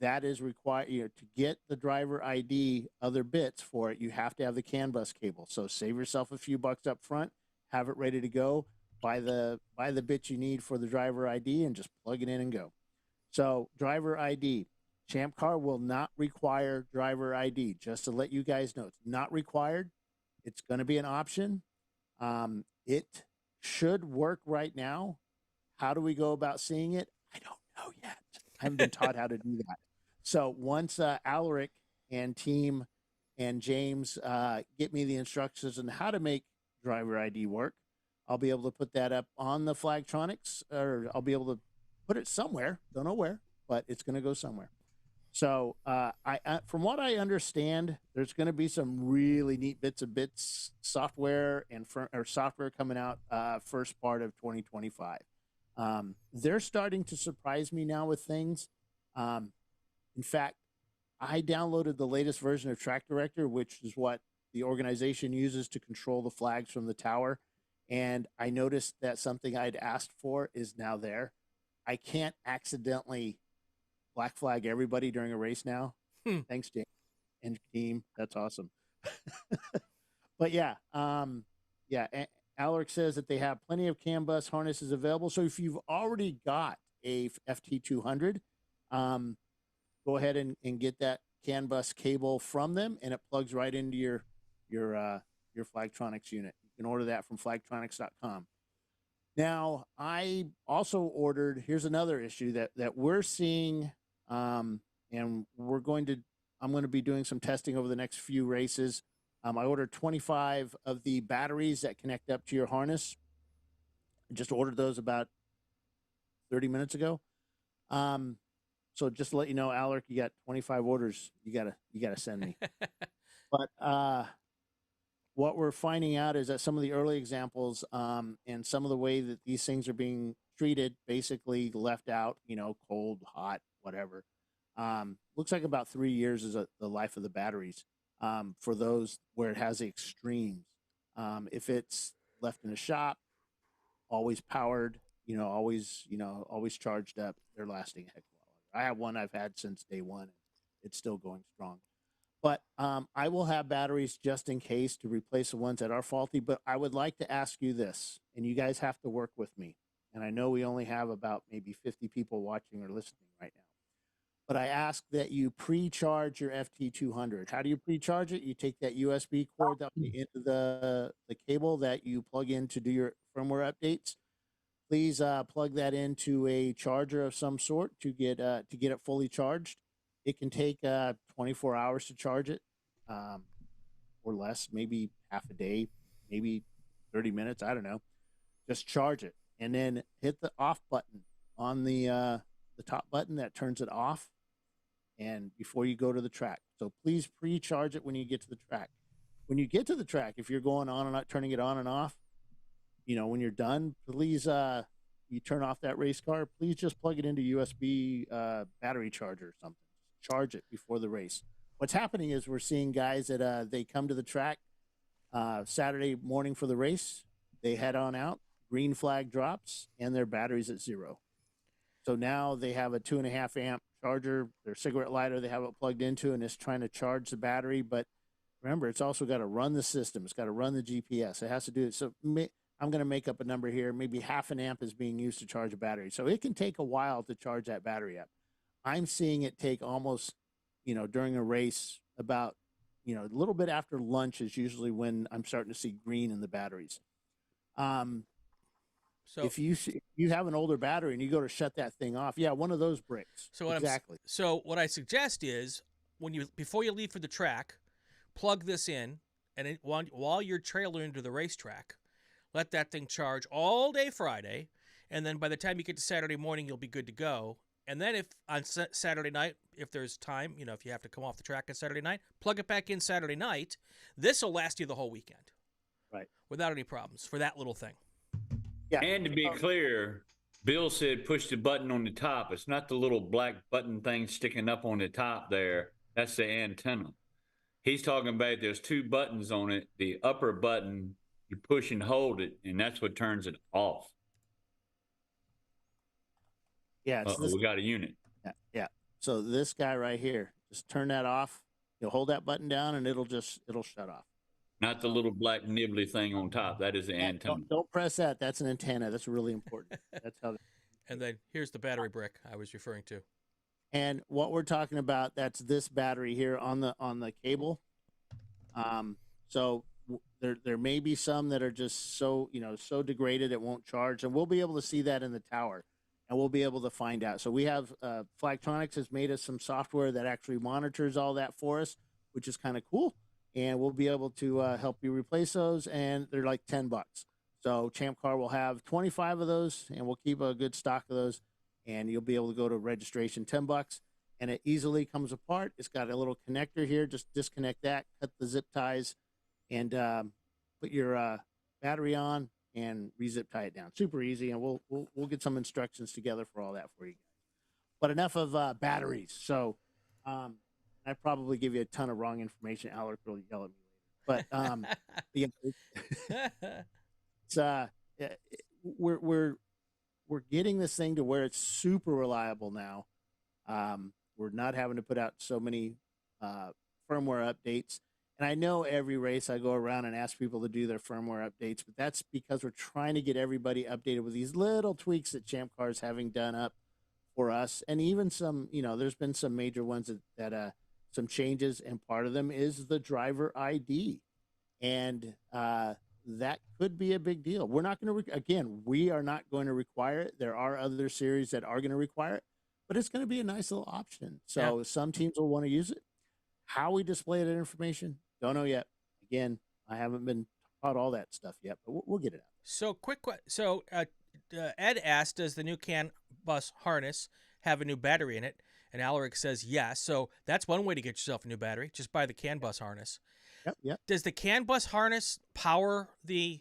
S1: That is required, to get the driver ID, other bits for it, you have to have the CAN bus cable. So save yourself a few bucks up front, have it ready to go, buy the bits you need for the driver ID, and just plug it in and go. So driver ID, ChampCar will not require driver ID. Just to let you guys know, it's not required. It's going to be an option. It should work right now. How do we go about seeing it? I don't know yet. I haven't been taught how to do that. So once Alaric and team and James get me the instructions on how to make driver ID work, I'll be able to put that up on the Flagtronics, or I'll be able to put it somewhere. Don't know where, but it's going to go somewhere. So from what I understand, there's going to be some really neat bits software and software coming out first part of 2025. They're starting to surprise me now with things. In fact, I downloaded the latest version of Track Director, which is what the organization uses to control the flags from the tower. And I noticed that something I'd asked for is now there. I can't accidentally black flag everybody during a race now. Thanks, James and team. That's awesome. But yeah, Alaric says that they have plenty of CAN bus harnesses available. So if you've already got a FT200, go ahead and get that CAN bus cable from them, and it plugs right into your Flagtronics unit. You can order that from flagtronics.com. Now, I also ordered, here's another issue that we're seeing, and I'm going to be doing some testing over the next few races. I ordered 25 of the batteries that connect up to your harness. I just ordered those about 30 minutes ago. So just to let you know, Alaric, you got 25 orders. You gotta send me. But what we're finding out is that some of the early examples and some of the way that these things are being treated, basically left out, cold, hot, whatever. Looks like about 3 years is the life of the batteries for those where it has the extremes. If it's left in a shop, always powered, always charged up, they're lasting a heck of a lot longer. I have one I've had since day one. It's still going strong. But I will have batteries just in case to replace the ones that are faulty. But I would like to ask you this, and you guys have to work with me. And I know we only have about maybe 50 people watching or listening right now. But I ask that you pre-charge your FT200. How do you pre-charge it? You take that USB cord that will be into the cable that you plug in to do your firmware updates. Please plug that into a charger of some sort to get it fully charged. It can take 24 hours to charge it, or less, maybe half a day, maybe 30 minutes. I don't know. Just charge it, and then hit the off button on the top button that turns it off, and before you go to the track. So please pre-charge it when you get to the track. When you get to the track, if you're going on and not turning it on and off, when you're done, please you turn off that race car. Please just plug it into USB battery charger or something. Charge it before the race. What's happening is we're seeing guys that they come to the track Saturday morning for the race. They head on out. Green flag drops, and their battery's at 0. So now they have a 2.5 amp charger, their cigarette lighter they have it plugged into, and it's trying to charge the battery. But remember, it's also got to run the system. It's got to run the GPS. It has to do it. So I'm going to make up a number here. Maybe half an amp is being used to charge a battery. So it can take a while to charge that battery up. I'm seeing it take almost, during a race about, a little bit after lunch is usually when I'm starting to see green in the batteries. So if you have an older battery and you go to shut that thing off, one of those breaks.
S2: So
S1: exactly.
S2: So what I suggest is before you leave for the track, plug this in and while you're trailing into the racetrack, let that thing charge all day Friday, and then by the time you get to Saturday morning, you'll be good to go. And then if on Saturday night, if there's time, if you have to come off the track on Saturday night, plug it back in Saturday night. This will last you the whole weekend.
S1: Right.
S2: Without any problems for that little thing.
S1: Yeah.
S3: And to be clear, Bill said push the button on the top. It's not the little black button thing sticking up on the top there. That's the antenna. He's talking about there's two buttons on it. The upper button, you push and hold it, and that's what turns it off.
S1: Yeah.
S3: We got a unit.
S1: Yeah. So this guy right here, just turn that off. You'll hold that button down, and it'll shut off.
S3: Not the little black nibbly thing on top. That is the antenna.
S1: Don't press that. That's an antenna. That's really important. That's how.
S2: And then here's the battery brick I was referring to.
S1: And what we're talking about, that's this battery here on the cable. So there may be some that are just so degraded it won't charge, and we'll be able to see that in the tower, and we'll be able to find out. So we have Flagtronics has made us some software that actually monitors all that for us, which is kind of cool. And we'll be able to help you replace those, and they're like $10. So ChampCar will have 25 of those, and we'll keep a good stock of those, and you'll be able to go to registration, $10, and it easily comes apart. It's got a little connector here. Just disconnect that, cut the zip ties, and put your battery on and re-zip tie it down. Super easy, and we'll get some instructions together for all that for you guys. But enough of batteries. So. I probably give you a ton of wrong information. Alec will yell at me later. But we're getting this thing to where it's super reliable now. We're not having to put out so many firmware updates. And I know every race I go around and ask people to do their firmware updates, but that's because we're trying to get everybody updated with these little tweaks that ChampCar is having done up for us. And even some, there's been some major ones that some changes, and part of them is the driver ID, and that could be a big deal. We're not going to, we are not going to require it. There are other series that are going to require it, but it's going to be a nice little option. So some teams will want to use it. How we display that information, don't know yet. Again, I haven't been taught all that stuff yet, but we'll get it out.
S2: So Ed asked, does the new CAN bus harness have a new battery in it? And Alaric says yes. So that's one way to get yourself a new battery. Just buy the CAN bus harness.
S1: Yep.
S2: Does the CAN bus harness power the?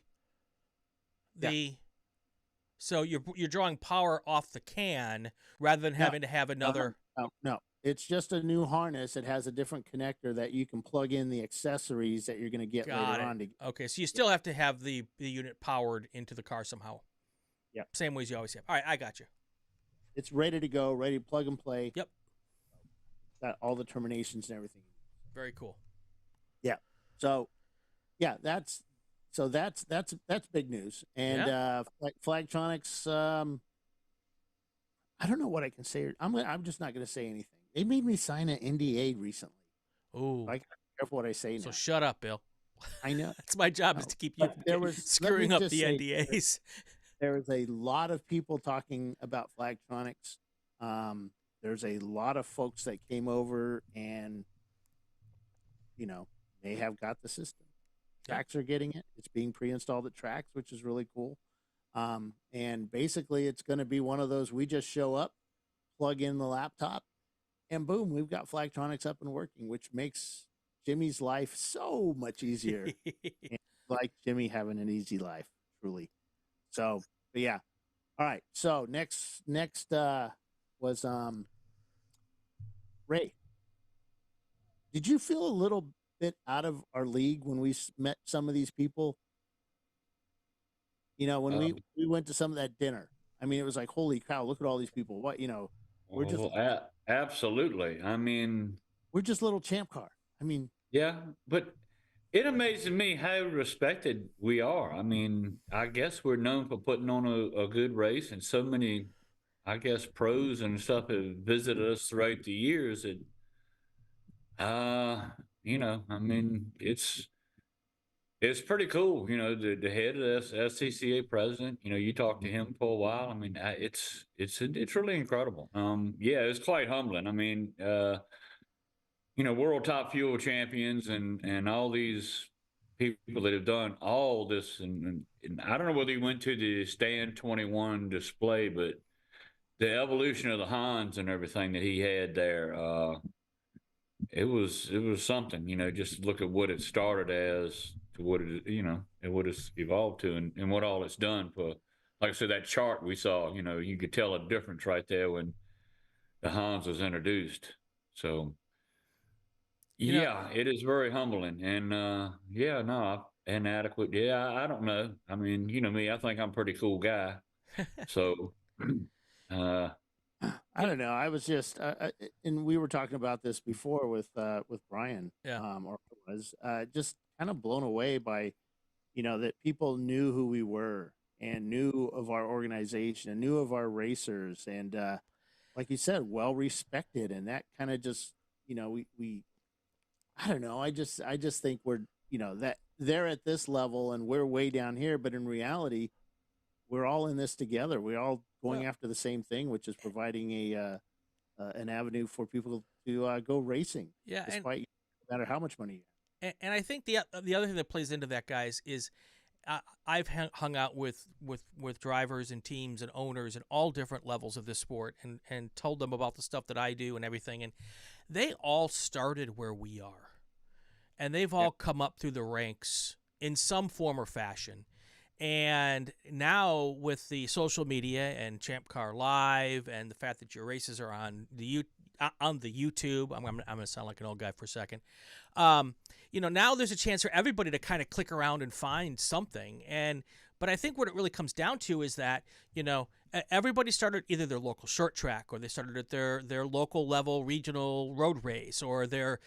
S2: So you're drawing power off the can rather than having to have another.
S1: No, it's just a new harness. It has a different connector that you can plug in the accessories that you're going to get later on.
S2: Okay, so you still have to have the unit powered into the car somehow.
S1: Yep.
S2: Same ways you always have. All right, I got you.
S1: It's ready to go, ready to plug and play.
S2: Yep.
S1: Got all the terminations and everything.
S2: Very cool.
S1: Yeah. So, yeah, that's big news. And Flagtronics, I don't know what I can say. I'm just not going to say anything. They made me sign an NDA recently.
S2: Oh,
S1: I gotta be careful what I say now.
S2: So shut up, Bill.
S1: I know.
S2: That's my job is to keep you screwing up the NDAs.
S1: There was a lot of people talking about Flagtronics. There's a lot of folks that came over and, they have got the system. Tracks are getting it. It's being pre-installed at tracks, which is really cool. And basically it's going to be one of those, we just show up, plug in the laptop, and boom, we've got Flagtronics up and working, which makes Jimmy's life so much easier. And like Jimmy having an easy life, truly. So, but yeah. All right. So next was Ray. Did you feel a little bit out of our league when we met some of these people? When we went to some of that dinner. I mean, it was like, holy cow, look at all these people. What, we're just
S3: absolutely. I mean,
S1: we're just little ChampCar. I mean,
S3: yeah, but it amazes me how respected we are. I mean, I guess we're known for putting on a good race, and so many, I guess, pros and stuff have visited us throughout the years that, I mean, it's pretty cool. The head of the SCCA president, you talk to him for a while. I mean, it's really incredible. It's quite humbling. I mean, world top fuel champions and all these people that have done all this, and I don't know whether he went to the Stand 21 display, but the evolution of the Hans and everything that he had there, it was something. Just look at what it started as to what it and what it's evolved to, and what all it's done for. Like I said, that chart we saw, you could tell a difference right there when the Hans was introduced. So yeah, it is very humbling, and yeah, no, inadequate. Yeah, I don't know. I mean, you know me, I think I'm a pretty cool guy. So, uh,
S1: I don't know. I was just, and we were talking about this before with Brian,
S2: Yeah.
S1: or was just kind of blown away by, that people knew who we were and knew of our organization and knew of our racers, and like you said, well respected, and that kind of just, we, I don't know. I just think we're, that they're at this level and we're way down here, but in reality, we're all in this together. We're all going
S2: Well,
S1: after the same thing, which is providing an avenue for people to go racing,
S2: yeah,
S1: despite no matter how much money you
S2: and I think the other thing that plays into that, guys, is I've hung out with drivers and teams and owners and all different levels of this sport, and told them about the stuff that I do and everything, and they all started where we are, and they've
S1: have.
S2: all come up through the ranks in some form or fashion. And now with the social media and ChampCar Live and the fact that your races are on the YouTube, I'm going to sound like an old guy for a second. Now there's a chance for everybody to kind of click around and find something. But I think what it really comes down to is that, everybody started either their local short track, or they started at their local level regional road race, or their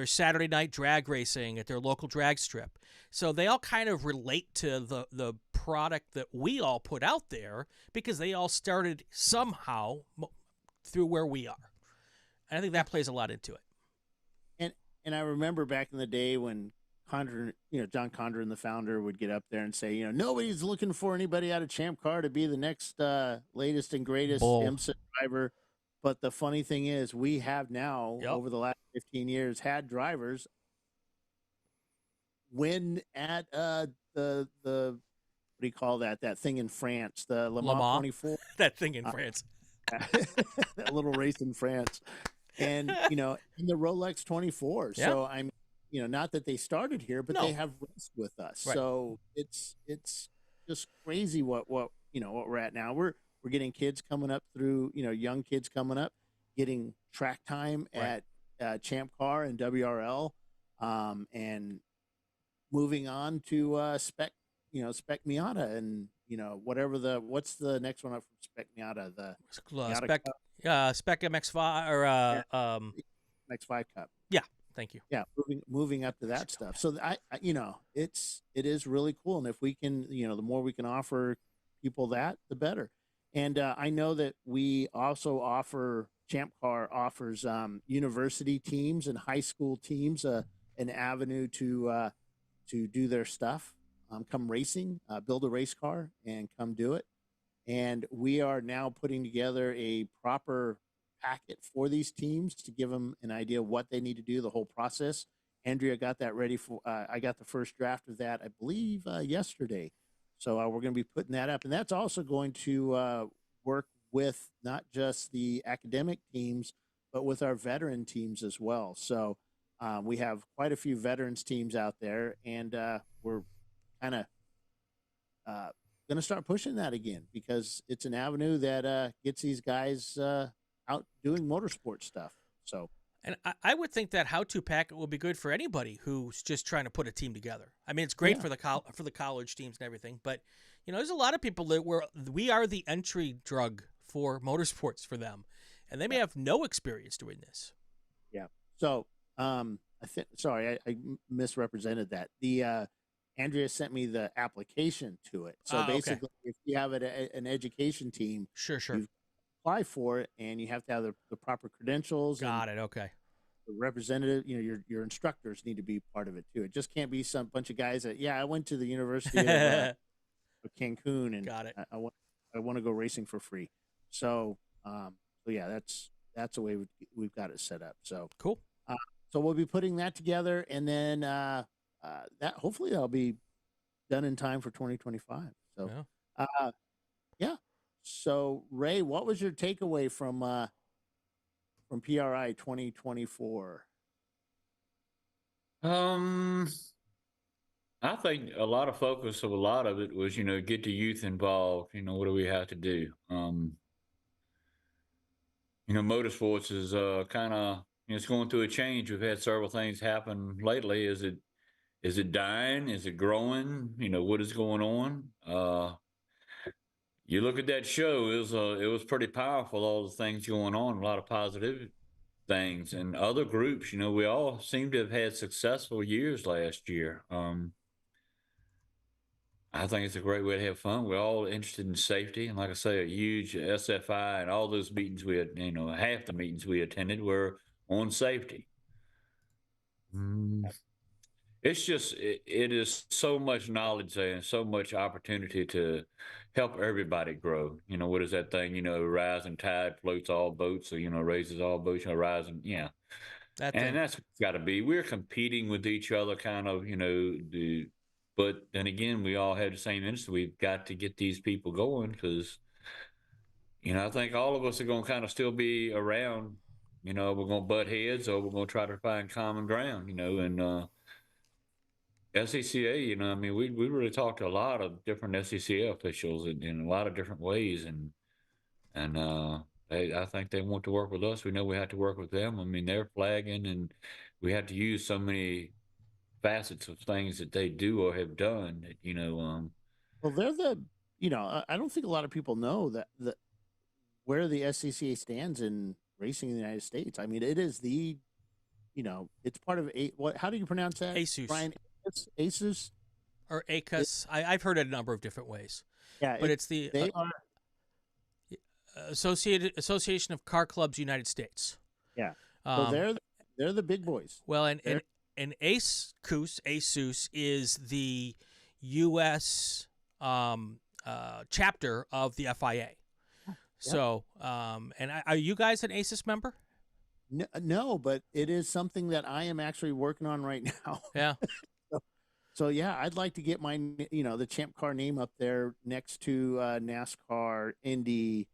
S2: Saturday night drag racing at their local drag strip. So they all kind of relate to the product that we all put out there, because they all started somehow through where we are. And I think that plays a lot into it.
S1: And I remember back in the day when John Condren, the founder, would get up there and say, nobody's looking for anybody out of ChampCar to be the next latest and greatest
S2: Bull.
S1: IMSA driver. But the funny thing is, we have now,
S2: Yep.
S1: over the last 15 years, had drivers win at the what do you call that thing in France, the Le Mans 24.
S2: That thing in France.
S1: That little race in France. And in the Rolex 24.
S2: Yeah.
S1: So I'm not that they started here, but
S2: No.
S1: they have raced with us.
S2: Right.
S1: So it's just crazy what we're at now. We're getting kids coming up through, young kids coming up, getting track time
S2: Right.
S1: at ChampCar and WRL, and moving on to Spec Miata, and what's the next one up from Spec Miata, the Miata
S2: Spec MX5 or
S1: MX5 Cup.
S2: Yeah, thank you.
S1: Yeah, moving up to that stuff. So it is really cool, and if we can, the more we can offer people that, the better. And I know that we also offer, ChampCar offers university teams and high school teams an avenue to do their stuff, come racing, build a race car and come do it. And we are now putting together a proper packet for these teams to give them an idea of what they need to do, the whole process. Andrea got that ready for, I got the first draft of that, I believe, yesterday. So we're going to be putting that up. And that's also going to work with not just the academic teams, but with our veteran teams as well. So we have quite a few veterans teams out there, and we're kind of going to start pushing that again, because it's an avenue that gets these guys out doing motorsport stuff. So,
S2: and I would think that how-to packet will be good for anybody who's just trying to put a team together. I mean, it's great for the college teams and everything, but there's a lot of people that we are the entry drug for motorsports for them, and they may have no experience doing this.
S1: Yeah. So, I misrepresented that. The Andrea sent me the application to it. So basically, if you have an education team,
S2: sure,
S1: you apply for it, and you have to have the proper credentials.
S2: Got it. Okay.
S1: The representative, your instructors need to be part of it too. It just can't be some bunch of guys that, I went to the University of Cancun, and
S2: got it.
S1: I want to go racing for free. So, yeah, that's the way we've got it set up. So
S2: cool.
S1: So we'll be putting that together, and then that hopefully that'll be done in time for 2025. So,
S2: Yeah.
S1: yeah. So Ray, what was your takeaway from PRI 2024?
S3: I think a lot of focus of a lot of it was, get the youth involved. What do we have to do? Motorsports is kind of it's going through a change. We've had several things happen lately. Is it dying? Is it growing? What is going on? You look at that show; it was pretty powerful. All the things going on, a lot of positive things, and other groups. We all seem to have had successful years last year. I think it's a great way to have fun. We're all interested in safety, and like I say, a huge SFI and all those meetings we had. Half the meetings we attended were on safety. Mm. It's just it is so much knowledge there and so much opportunity to help everybody grow. What is that thing? Rising tide floats all boats, or raises all boats. Rising, yeah.
S2: That
S3: And
S2: thing.
S3: that's what it's got to be. We're competing with each other, kind of, but then again, we all have the same interest. We've got to get these people going because, I think all of us are going to kind of still be around. We're going to butt heads or we're going to try to find common ground, and SCCA, I mean, we really talked to a lot of different SCCA officials in a lot of different ways. And I think they want to work with us. We know we have to work with them. I mean, they're flagging, and we have to use so many facets of things that they do or have done that
S1: Well, they're I don't think a lot of people know that where the SCCA stands in racing in the United States. I mean, it is it's part of what? How do you pronounce that,
S2: ASUS
S1: Brian? ASUS
S2: or
S1: It-
S2: ACUS. I've heard it a number of different ways,
S1: yeah,
S2: but it's the
S1: they are.
S2: Association of Car Clubs United States.
S1: Yeah, so
S2: Um,
S1: they're the big boys.
S2: well, and
S1: They're
S2: ASUS is the U.S. Chapter of the FIA. So, and are you guys an ASUS member?
S1: no, but it is something that I am actually working on right now.
S2: Yeah.
S1: So yeah, I'd like to get my the ChampCar name up there next to NASCAR, IndyCar,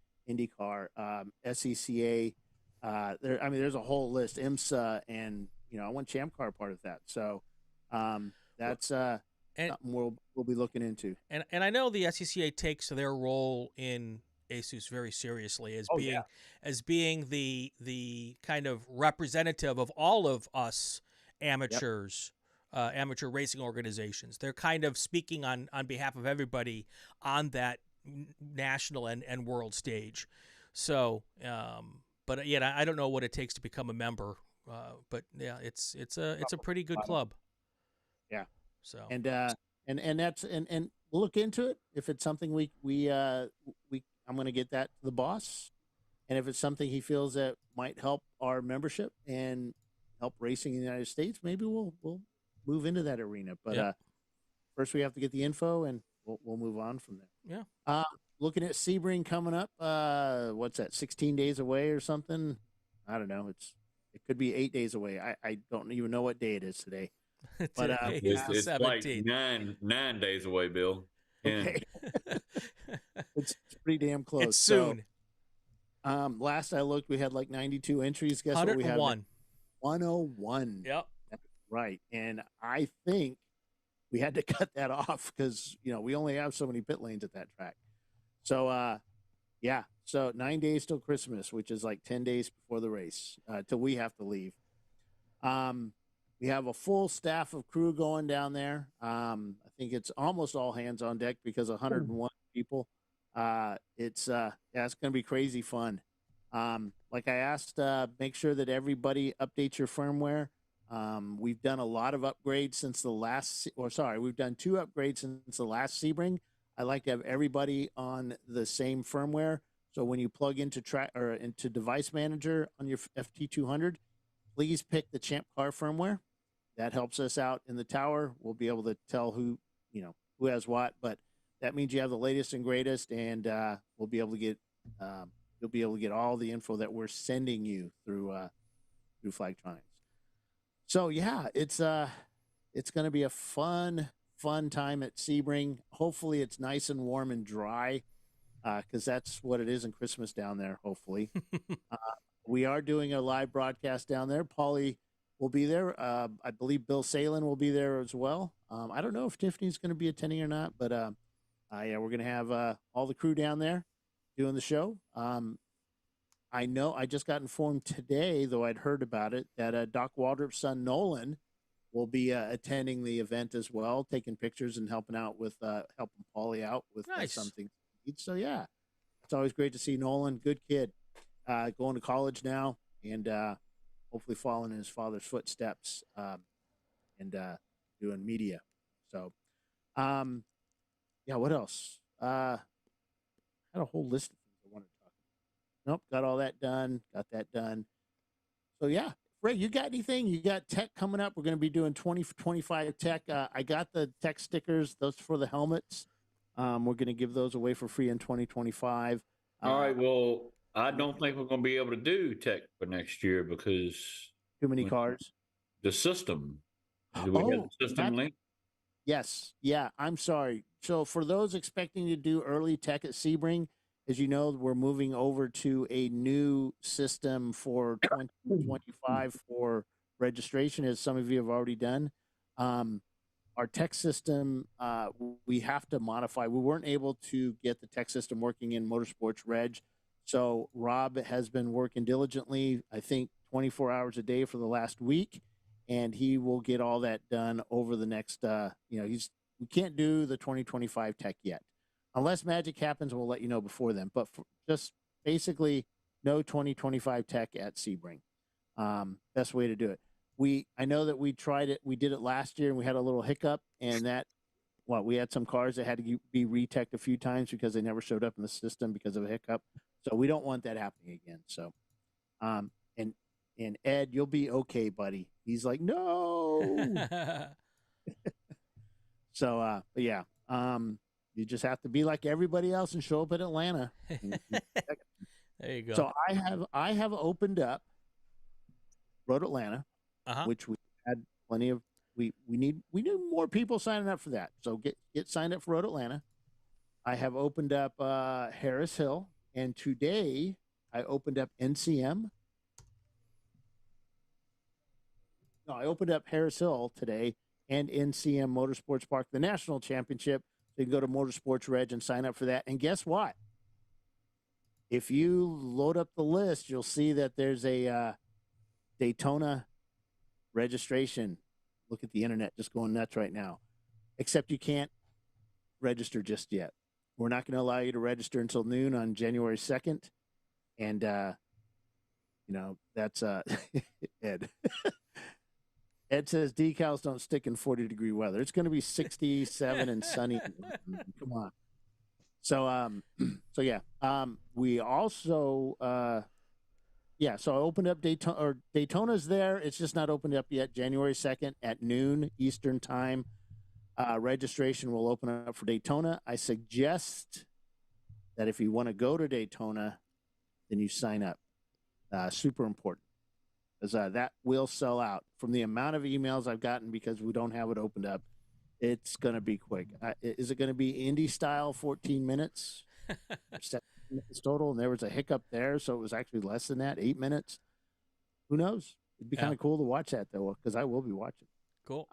S1: SCCA. I mean, there's a whole list, IMSA, and I want ChampCar part of that. So that's
S2: and
S1: something we'll be looking into.
S2: and I know the SCCA takes their role in ASUS very seriously as being the kind of representative of all of us amateurs. Amateur racing organizations. They're kind of speaking on behalf of everybody on that national and world stage. So, but yeah, I don't know what it takes to become a member. But yeah, it's a pretty good club.
S1: Yeah.
S2: So
S1: And that's and we'll look into it if it's something we I'm going to get that to the boss, and if it's something he feels that might help our membership and help racing in the United States, maybe we'll move into that arena. But first we have to get the info, and we'll move on from there.
S2: Yeah.
S1: Looking at Sebring coming up. What's that? 16 days away or something? I don't know. It could be 8 days away. I don't even know what day it is today. But
S2: Today is the
S3: it's like
S2: 17th.
S3: 9 days away, Bill.
S1: Okay. It's pretty damn close.
S2: It's soon.
S1: So, last I looked, we had like 92 entries. Guess what we have?
S2: 101.
S1: 101.
S2: Yep.
S1: Right. And I think we had to cut that off because, we only have so many pit lanes at that track. So, yeah. So 9 days till Christmas, which is like 10 days before the race, till we have to leave. We have a full staff of crew going down there. I think it's almost all hands on deck because 101 people. It's going to be crazy fun. Like I asked, make sure that everybody updates your firmware. We've done a lot of upgrades since the last, we've done 2 upgrades since the last Sebring. I like to have everybody on the same firmware. So when you plug into into Device Manager on your FT200, please pick the ChampCar firmware. That helps us out in the tower. We'll be able to tell who has what, but that means you have the latest and greatest, and we'll be able to get you'll be able to get all the info that we're sending you through Flagtronics. So yeah, it's it's going to be a fun time at Sebring. Hopefully, it's nice and warm and dry because that's what it is in Christmas down there. Hopefully, we are doing a live broadcast down there. Paulie will be there. I believe Bill Salen will be there as well. I don't know if Tiffany's going to be attending or not, but yeah, we're going to have all the crew down there doing the show. I know I just got informed today, though I'd heard about it, that Doc Waldrop's son Nolan will be attending the event as well, taking pictures and helping out with helping Paulie out with
S2: Nice.
S1: something. So yeah, it's always great to see Nolan. Good kid, going to college now, and hopefully following in his father's footsteps, and doing media. So, yeah. What else? I had a whole list of things I wanted to talk about. Nope, got all that done. Got that done. So yeah, Ray, you got anything? You got tech coming up? We're going to be doing 2025 tech. I got the tech stickers, those for the helmets. We're going to give those away for free in 2025.
S3: All right. Well, I don't think we're going to be able to do tech for next year because
S1: too many cars.
S3: The system. Do we have the system link?
S1: Yes. Yeah. I'm sorry. So for those expecting to do early tech at Sebring, as you know, we're moving over to a new system for 2025 for registration, as some of you have already done. Our tech system, we have to modify. We weren't able to get the tech system working in Motorsports Reg. So Rob has been working diligently, I think 24 hours a day for the last week, and he will get all that done over the next, we can't do the 2025 tech yet. Unless magic happens, we'll let you know before then. But just basically, no 2025 tech at Sebring. Best way to do it. I know that we tried it. We did it last year, and we had a little hiccup. And we had some cars that had to be reteched a few times because they never showed up in the system because of a hiccup. So we don't want that happening again. So, and Ed, you'll be okay, buddy. He's like, no. So, but yeah. You just have to be like everybody else and show up at Atlanta.
S2: There you go.
S1: So I have opened up Road Atlanta, which we had plenty of. We need more people signing up for that. So get signed up for Road Atlanta. I have opened up Harris Hill, and today I opened up NCM. No, I opened up Harris Hill today and NCM Motorsports Park, the national championship. You can go to Motorsports Reg and sign up for that. And guess what? If you load up the list, you'll see that there's a Daytona registration. Look at the internet just going nuts right now. Except you can't register just yet. We're not going to allow you to register until noon on January 2nd. And, that's Ed. Ed says decals don't stick in 40-degree weather. It's going to be 67 and sunny. Come on. So, yeah. We also, so I opened up Daytona's there. It's just not opened up yet. January 2nd at noon Eastern time. Registration will open up for Daytona. I suggest that if you want to go to Daytona, then you sign up. Super important. Because that will sell out. From the amount of emails I've gotten because we don't have it opened up, it's going to be quick. Is it going to be Indy style 14 minutes? 7 minutes total, and there was a hiccup there, so it was actually less than that, 8 minutes. Who knows? It'd be kind of cool to watch that, though, because I will be watching.
S2: Cool.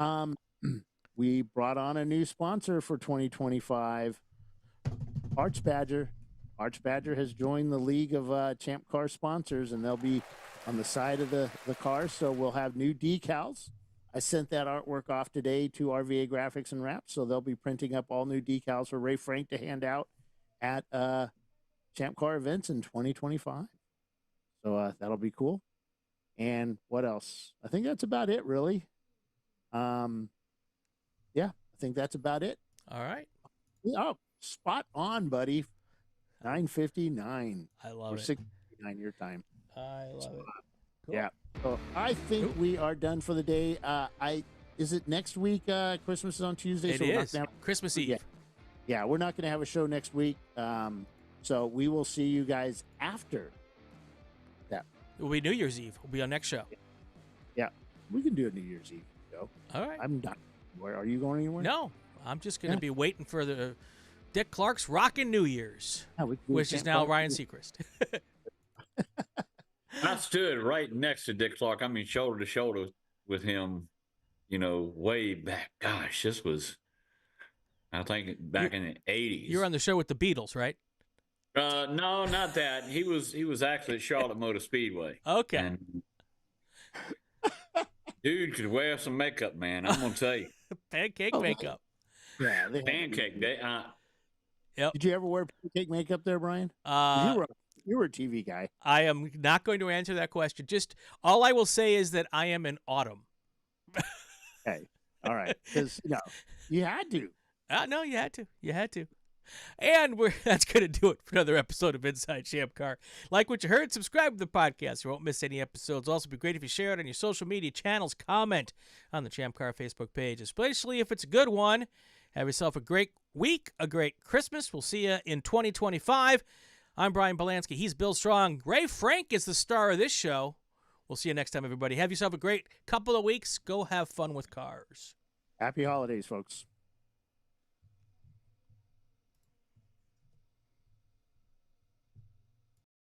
S1: We brought on a new sponsor for 2025, Arch Badger. Arch Badger has joined the league of ChampCar sponsors, and they'll be on the side of the car, so we'll have new decals. I sent that artwork off today to RVA Graphics and Wraps, so they'll be printing up all new decals for Ray Frank to hand out at ChampCar events in 2025. So that'll be cool. And what else? I think that's about it, really. Yeah, I think that's about it.
S2: All right.
S1: Oh, spot on, buddy. 9:59.
S2: I love
S1: or
S2: it.
S1: 6:59 your time.
S2: I love it. Cool.
S1: Yeah. So I think we are done for the day. Is it next week? Christmas is on Tuesday.
S2: It is. Christmas Eve.
S1: Yeah, we're not going to have a show next week. So we will see you guys after that.
S2: It will be New Year's Eve. We'll be on next show.
S1: Yeah. We can do a New Year's Eve show.
S2: All right.
S1: I'm done. Where are you going anywhere?
S2: No, I'm just going to be waiting for the Dick Clark's Rockin' New Year's, which is now Ryan Seacrest.
S3: I stood right next to Dick Clark. I mean, shoulder to shoulder with him, way back. Gosh, this was, I think, back in the 80s.
S2: You were on the show with the Beatles, right?
S3: No, not that. He was actually at Charlotte Motor Speedway.
S2: Okay.
S3: And dude could wear some makeup, man. I'm going to tell you.
S2: Pancake makeup.
S1: Yeah.
S3: Pancake day.
S2: Yep.
S1: Did you ever wear pancake makeup there, Brian? You were a TV guy.
S2: I am not going to answer that question. Just all I will say is that I am in autumn.
S1: Okay. All right. Because, you had to.
S2: No, you had to. You had to. And that's going to do it for another episode of Inside ChampCar. Like what you heard, subscribe to the podcast. You won't miss any episodes. Also, be great if you share it on your social media channels. Comment on the ChampCar Facebook page, especially if it's a good one. Have yourself a great week, a great Christmas. We'll see you in 2025. I'm Brian Bielanski. He's Bill Strong. Ray Frank is the star of this show. We'll see you next time, everybody. Have yourself a great couple of weeks. Go have fun with cars.
S1: Happy holidays, folks.